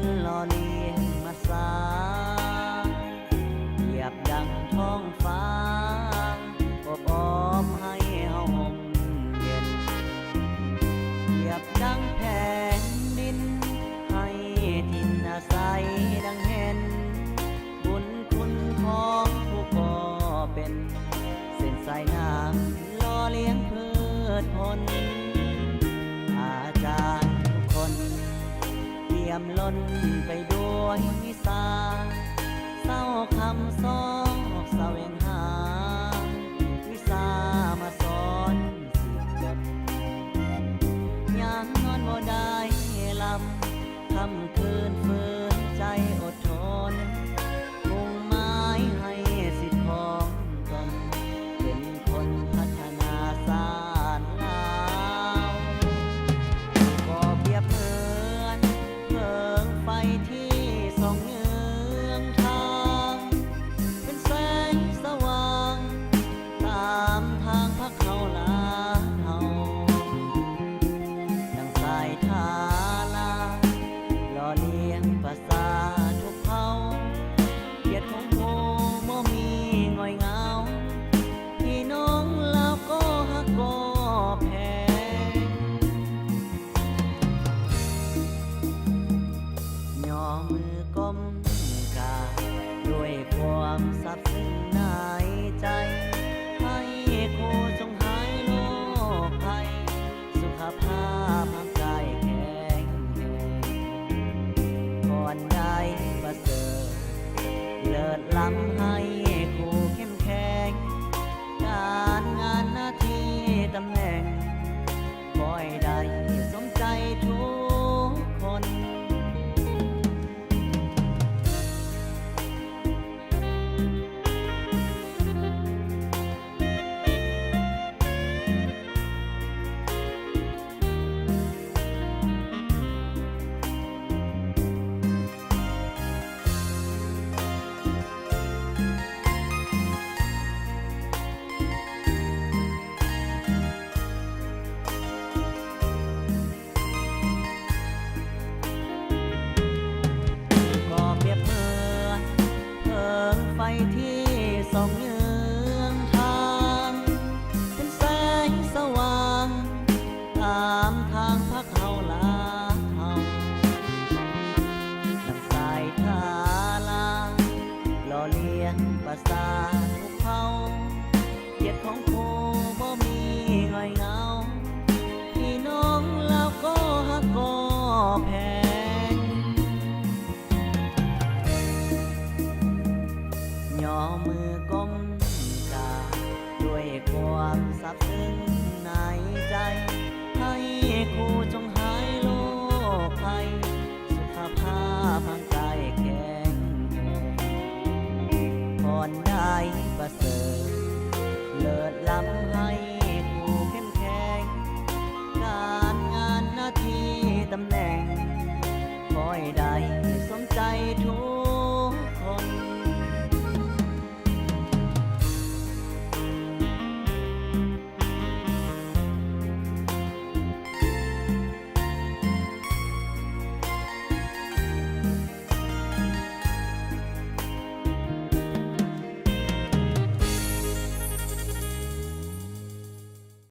นล่อเลี้ยงมาสาเหยียบดังท้องฟ้าอบอ้อมให้เฮาห่มเย็นเหยียบดังแผ่นดินให้ทินอาศัยดังเห็นบุญคุณของผู้ก่อเป็นเส้นสายน้ำล่อเลี้ยงพืชผลอาจารย์ทุกคนเปี่ยมล้นไปด้วยวิสาเศร้าคำสองเศร้าเองหาวิสามาสอนสิบจดยังนอนบ่ได้ลำค่ำคืนฝืนใจอดทนมุ่งหมายให้สิทธิ์ของตนเป็นคนพัฒนาสานลาวก็เปรียบเหมือนเพลิงไฟที่ส่องเยืองทางเป็นแสงสว่างตามทางพักเขาลาเฮาดังสายทาลาล่อเลี้ยงประสาทุกเผ่าเกียรติของโมบ่มีง่อยเหงาพี่น้องลาวก็ฮักก็แพ้ย่อมือก้มกราบด้วยความซับซึ้งในใจให้ครูจงหายโรคภัยสุขภาพร่างกายแข็งแรงก่อนได้ประเสริฐเลิศล้ำให้ครูเข้มแข็งการงานหน้าที่ตำแหน่งคอยได้สมใจทุกคนก็เปรียบเหมือนเพลิงไฟที่ส่องเยืองทางเป็นแสงสว่างตามทางพักเขาลาเฮาดังสายทาลาล่อเลี้ยงประสาทุกเผ่าเกียรติของครูบ่มีง่อยเหงาพี่น้องลาวก็ฮักก็แพงย่อมือก้มกราบด้วยความซับซึ้งในใจให้ครูจงหายโรคภัยสุขภาพร่างกายแข็งแรงก่อนได้ประเสริฐเลิศล้ำให้